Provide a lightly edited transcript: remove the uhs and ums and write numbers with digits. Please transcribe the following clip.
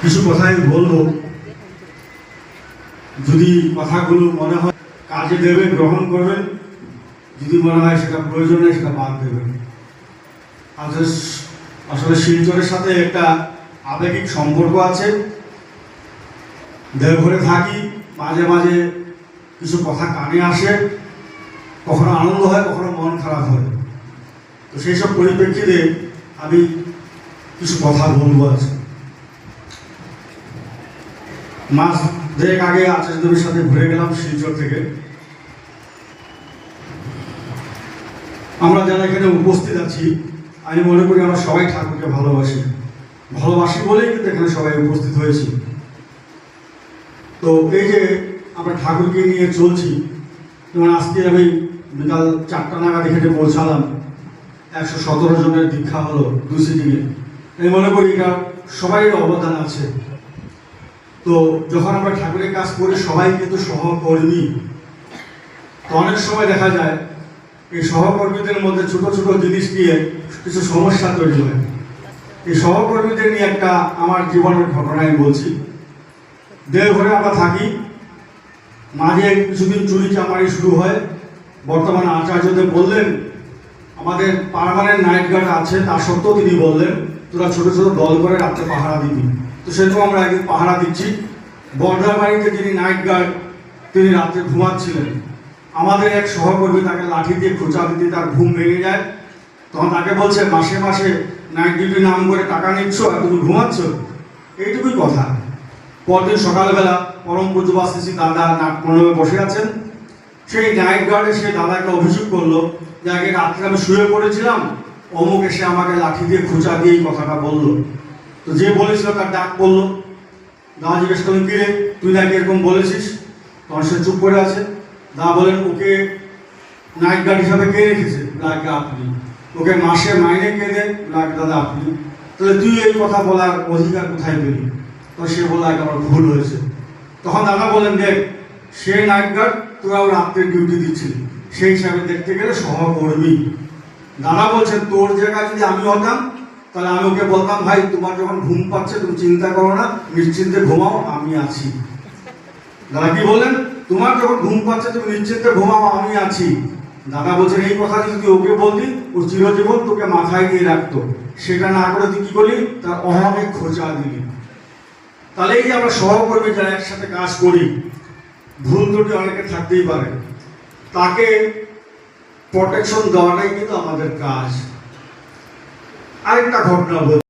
কিছু কথাই বলবো, যদি কথাগুলো মনে হয় কাজে দেবে গ্রহণ করবেন, যদি মনে হয় সেটা প্রয়োজন নেই সেটা বাদ দেবেন। আসলে শিলচরের সাথে একটা আবেগিক সম্পর্ক আছে। দেওঘরে থাকি, মাঝে মাঝে কিছু কথা কানে আসে, কখনো আনন্দ হয়, কখনো মন খারাপ হয়। তো সেই সব পরিপ্রেক্ষিতে আমি কিছু কথা বলবো আছে। মাস দেড়েক আগে আচার্যদেবের সাথে ঘুরে গেলাম শিলচর থেকে। আমরা যারা এখানে উপস্থিত আছি, আমি মনে করি আমরা সবাই ঠাকুরকে ভালোবাসি বলেই কিন্তু এখানে সবাই উপস্থিত হয়েছি। তো এই যে আমরা ঠাকুরকে নিয়ে চলছি, যেমন আজকে আমি বিকাল 4টা নাগাদ এখানে পৌঁছালাম, 117 জনের দীক্ষা হলো 2 সিটিংয়ে। আমি মনে করি এটা সবাই অবদান আছে। তো যখন আমরা ঠাকুরের কাজ করি সবাই কিন্তু সহকর্মী। তো অনেক সময় দেখা যায় এই সহকর্মীদের মধ্যে ছোট ছোট জিনিস নিয়ে কিছু সমস্যা তৈরি হয়। এই সহকর্মীদের নিয়ে একটা আমার জীবনের ঘটনাই বলছি। দেওঘরে আমরা থাকি, মাঝে কিছুদিন চুরি চামারি শুরু হয়। বর্তমানে আচার্যদেব বললেন আমাদের পার্মানেন্ট নাইট গার্ড আছে, তা সত্ত্বেও তিনি বললেন তোরা ছোট ছোট দল করে রাত্রে পাহারা দিবি। তো সেরকম আমরা একদিন পাহারা দিচ্ছি। বর্দার বাড়িতে যিনি নাইট গার্ড, তিনি রাত্রে ঘুমাচ্ছিলেন। আমাদের এক সহকর্মী তাকে লাঠি দিয়ে খোঁচা দিতে তার ঘুম ভেঙে যায়। তখন তাকে বলছে মাসে মাসে নাইট ডিউটি নাম করে টাকা নিচ্ছ আর তুমি ঘুমাচ্ছ, এইটুকুই কথা। পরদিন সকালবেলা পরম পূজ্যপাদ শ্রী দাদা নাটমণ্ডপে বসে আছেন। সেই নাইট গার্ডে সেই দাদা একটা অভিযোগ করলো যে আগে রাত্রে আমি শুয়ে পড়েছিলাম, অমুক এসে আমাকে লাঠি দিয়ে খোঁচা দিয়ে এই কথাটা বললো। তো যে বলেছিল তার ডাক পড়লো। দাদা জিজ্ঞেস করলেন কি রে, তুই নাকি এরকম বলেছিস? তখন সে চুপ করে আছে। দাদা বলেন ওকে নাইট গার্ড হিসাবে কে রেখেছে? লাগে আপনি। ওকে মাসে মাইনে কে দেন? লাগে দাদা আপনি। তাহলে তুই এই কথা বলার অধিকার কোথায় পেলি? তো সে বলল আমার ভুল হয়েছে। তখন দাদা বলেন দেখ, সে নাইট গার্ড, তোরাও রাত্রে ডিউটি দিচ্ছিলি, সেই হিসাবে দেখতে গেলে সহকর্মী। দাদা বলছেন তোর জায়গায় যদি আমি হতাম তাহলে আমি ওকে বলতাম ভাই তোমার যখন ঘুম পাচ্ছে তুমি চিন্তা করো না, নিশ্চিন্তে ঘুমাও, আমি আছি। দাদা কি বললেন? তোমার যখন ঘুম পাচ্ছে তুমি নিশ্চিন্তে ঘুমাও, আমি আছি। দাদা বলছেন এই কথা যদি তুই ওকে বলতি ও চিরজীবন তোকে মাথায় দিয়ে রাখতো, সেটা না করে তুই কি করলি? তার অহমে খোঁচা দিলি। তাহলে এই যে আমরা সহকর্মী যারা একসাথে কাজ করি, ভুল ত্রুটি অনেকে থাকতেই পারে, তাকে প্রোটেকশন দেওয়াটাই কিন্তু আমাদের কাজ। আরেকটা ঘটনা বলি।